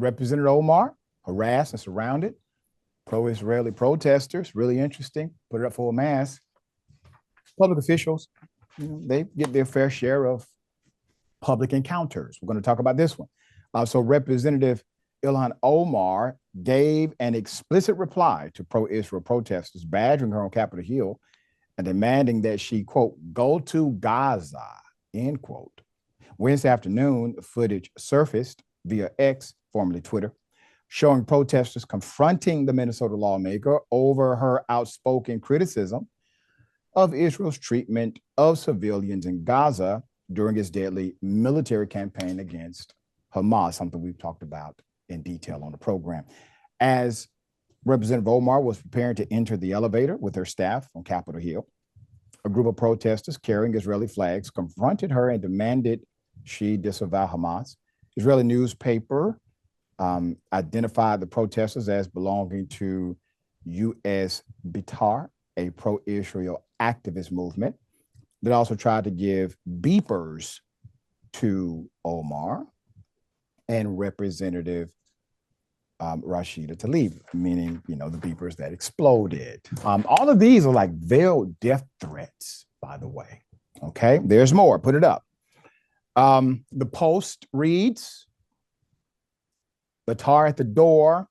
Representative Omar harassed and surrounded pro-Israeli protesters. Really interesting. Put it up for a mass. Public officials, they get their fair share of public encounters. We're going to talk about this one. So Representative Ilhan Omar gave an explicit reply to pro-Israel protesters, badgering her on Capitol Hill and demanding that she, quote, go to Gaza, end quote. Wednesday afternoon, footage surfaced via X, formerly Twitter, showing protesters confronting the Minnesota lawmaker over her outspoken criticism of Israel's treatment of civilians in Gaza during its deadly military campaign against Hamas, something we've talked about in detail on the program. As Representative Omar was preparing to enter the elevator with her staff on Capitol Hill, a group of protesters carrying Israeli flags confronted her and demanded she disavow Hamas. Israeli newspaper identified the protesters as belonging to U.S. Bitar, a pro-Israel activist movement that also tried to give beepers to Omar and Representative Rashad Tlaib, meaning, the beepers that exploded. All of these are like veiled death threats, by the way. Okay, there's more. Put it up. The Post reads, the tar at the door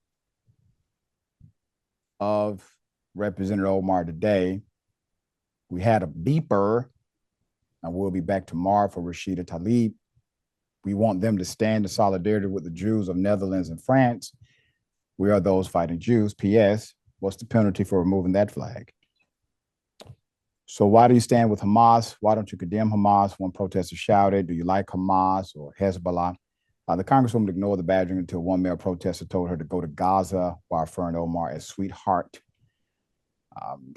of Representative Omar today. We had a beeper, and we'll be back tomorrow for Rashad Tlaib. We want them to stand in solidarity with the Jews of Netherlands and France. We are those fighting Jews. P.S. What's the penalty for removing that flag? So why do you stand with Hamas? Why don't you condemn Hamas? One protester shouted, do you like Hamas or Hezbollah? The Congresswoman ignored the badgering until one male protester told her to go to Gaza while referring to Omar as sweetheart.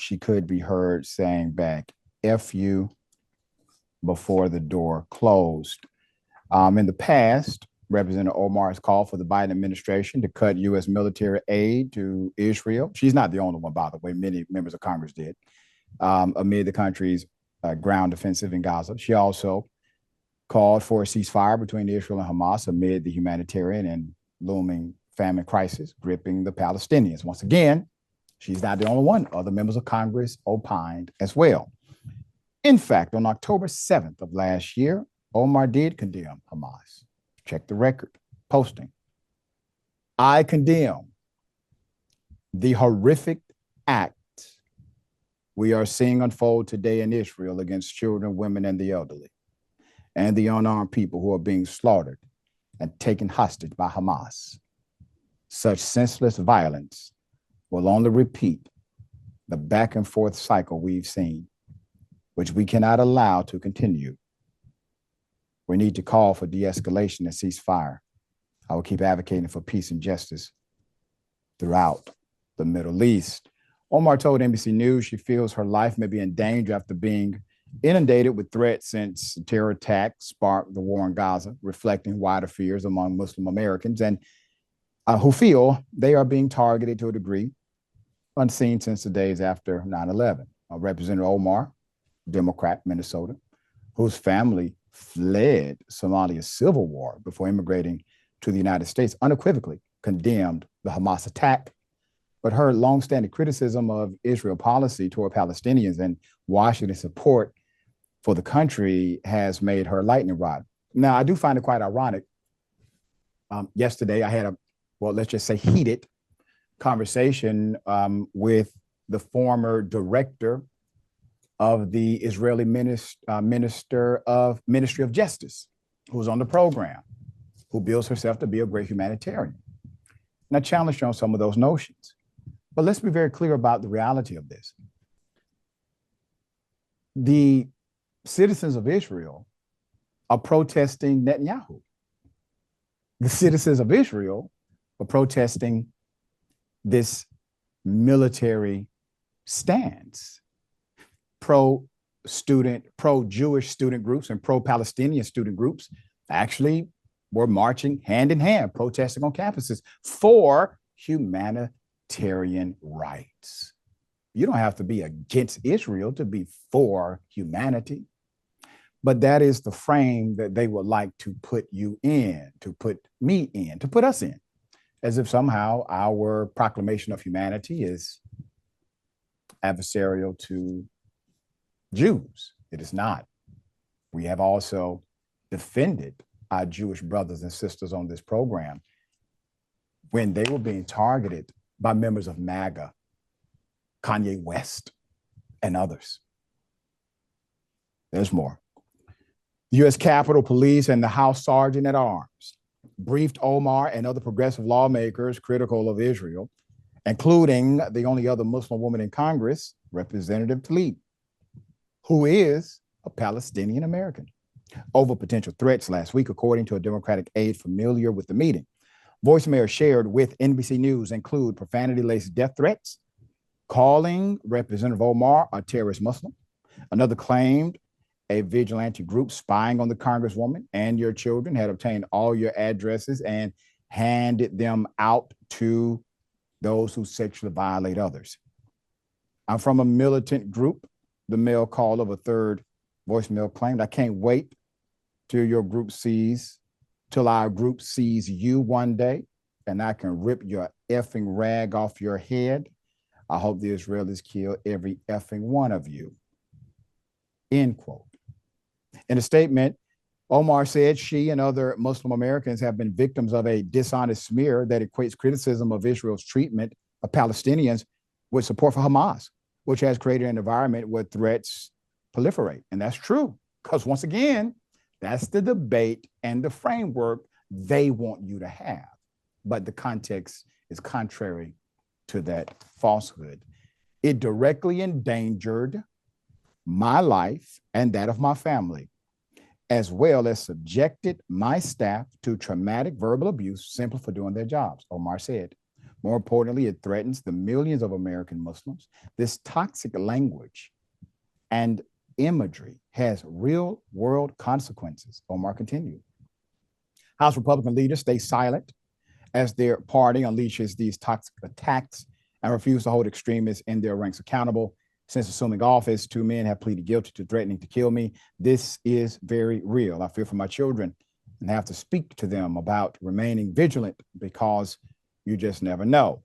She could be heard saying back, F you, before the door closed. In the past, Representative Omar has called for the Biden administration to cut U.S. military aid to Israel. She's not the only one, by the way. Many members of Congress did, amid the country's ground offensive in Gaza. She also called for a ceasefire between Israel and Hamas amid the humanitarian and looming famine crisis gripping the Palestinians. Once again, she's not the only one. Other members of Congress opined as well. In fact, on October 7th of last year, Omar did condemn Hamas. Check the record, posting. I condemn the horrific act we are seeing unfold today in Israel against children, women, and the elderly, and the unarmed people who are being slaughtered and taken hostage by Hamas. Such senseless violence will only repeat the back and forth cycle we've seen, which we cannot allow to continue. We need to call for de-escalation and ceasefire. I will keep advocating for peace and justice throughout the Middle East. Omar told NBC News she feels her life may be in danger after being inundated with threats since the terror attack sparked the war in Gaza, reflecting wider fears among Muslim Americans and who feel they are being targeted to a degree unseen since the days after 9/11. Representative Omar, Democrat, Minnesota, whose family fled Somalia's civil war before immigrating to the United States, unequivocally condemned the Hamas attack, but her longstanding criticism of Israel policy toward Palestinians and Washington support for the country has made her lightning rod. Now, I do find it quite ironic. Yesterday, I had a, let's just say heated conversation with the former director of the Israeli Ministry of Justice, who's on the program, who bills herself to be a great humanitarian. And I challenged her on some of those notions. But let's be very clear about the reality of this. The citizens of Israel are protesting Netanyahu. The citizens of Israel are protesting this military stance. Pro-Jewish student groups and pro-Palestinian student groups actually were marching hand in hand, protesting on campuses for humanitarian rights. You don't have to be against Israel to be for humanity. But that is the frame that they would like to put you in, to put me in, to put us in. as if somehow our proclamation of humanity is adversarial to Jews. It is not. We have also defended our Jewish brothers and sisters on this program when they were being targeted by members of MAGA, Kanye West, and others. There's more. The U.S. Capitol Police and the House Sergeant at Arms briefed Omar and other progressive lawmakers critical of Israel, including the only other Muslim woman in Congress, Representative Tlaib, who is a Palestinian American, over potential threats last week, according to a Democratic aide familiar with the meeting. Voicemail shared with NBC News include profanity-laced death threats, calling Representative Omar a terrorist Muslim. Another claimed a vigilante group spying on the Congresswoman and your children had obtained all your addresses and handed them out to those who sexually violate others. I'm from a militant group, the male call of a third voicemail claimed. I can't wait till our group sees you one day and I can rip your effing rag off your head. I hope the Israelis kill every effing one of you. End quote. In a statement, Omar said she and other Muslim Americans have been victims of a dishonest smear that equates criticism of Israel's treatment of Palestinians with support for Hamas, which has created an environment where threats proliferate. And that's true, because once again, that's the debate and the framework they want you to have. But the context is contrary to that falsehood. It directly endangered my life and that of my family, as well as subjected my staff to traumatic verbal abuse simply for doing their jobs, Omar said. More importantly, it threatens the millions of American Muslims. This toxic language and imagery has real world consequences, Omar continued. House Republican leaders stay silent as their party unleashes these toxic attacks and refuse to hold extremists in their ranks accountable. Since assuming office, 2 men have pleaded guilty to threatening to kill me. This is very real. I fear for my children and have to speak to them about remaining vigilant because you just never know.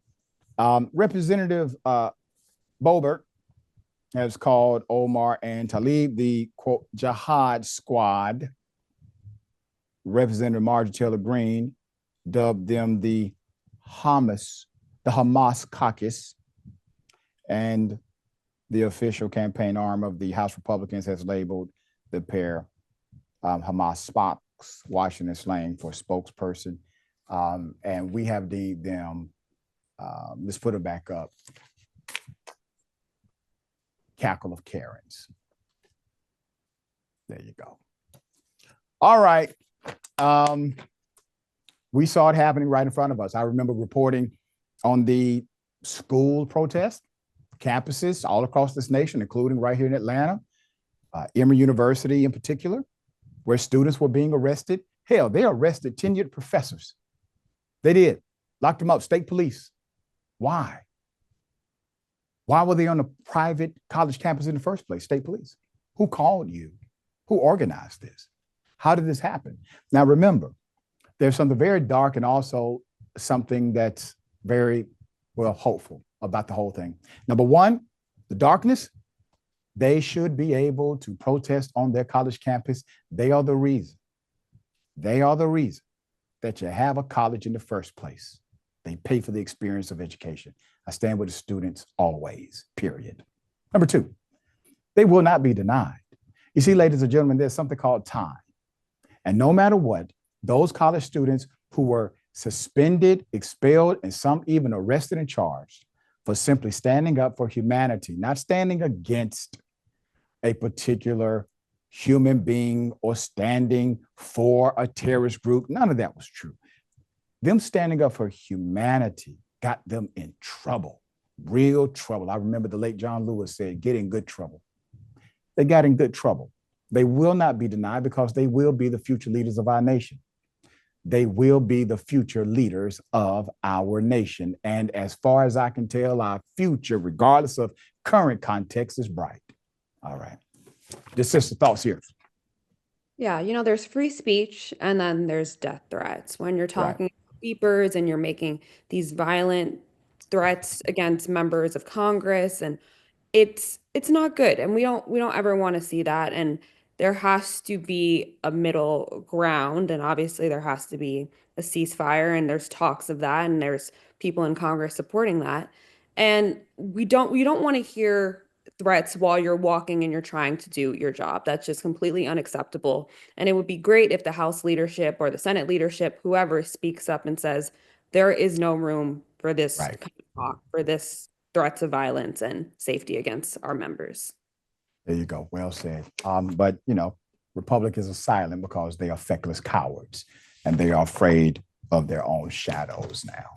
Representative Boebert has called Omar and Tlaib the, quote, jihad squad. Representative Marjorie Taylor Greene dubbed them the Hamas caucus. And the official campaign arm of the House Republicans has labeled the pair Hamas Spocks, Washington slang for spokesperson. And we have deemed them, let's put it back up, cackle of Karens. There you go. All right. We saw it happening right in front of us. I remember reporting on the school protest, campuses all across this nation, including right here in Atlanta, Emory University in particular, where students were being arrested. Hell, they arrested tenured professors. They did, locked them up, state police. Why? Why were they on a private college campus in the first place? State police. Who called you? Who organized this? How did this happen? Now, remember, there's something very dark and also something that's very, well, hopeful about the whole thing. Number one, the darkness, they should be able to protest on their college campus. They are the reason. They are the reason that you have a college in the first place. They pay for the experience of education. I stand with the students always, period. Number two, they will not be denied. You see, ladies and gentlemen, there's something called time. And no matter what, those college students who were suspended, expelled, and some even arrested and charged for simply standing up for humanity, not standing against a particular human being or standing for a terrorist group. None of that was true. Them standing up for humanity got them in trouble, real trouble. I remember the late John Lewis said, get in good trouble. They got in good trouble. They will not be denied because they will be the future leaders of our nation. They will be the future leaders of our nation. And as far as I can tell, our future, regardless of current context, is bright. All right. Just sister thoughts here. Yeah, there's free speech and then there's death threats. When you're talking beepers and you're making these violent threats against members of Congress, and it's not good, and we don't ever want to see that. And there has to be a middle ground, and obviously there has to be a ceasefire, and there's talks of that, and there's people in Congress supporting that. And we don't want to hear threats while you're walking and you're trying to do your job. That's just completely unacceptable. And it would be great if the House leadership or the Senate leadership, whoever, speaks up and says there is no room for this Right. kind of talk, for this threats of violence and safety against our members. There you go. Well said. But Republicans are silent because they are feckless cowards and they are afraid of their own shadows now.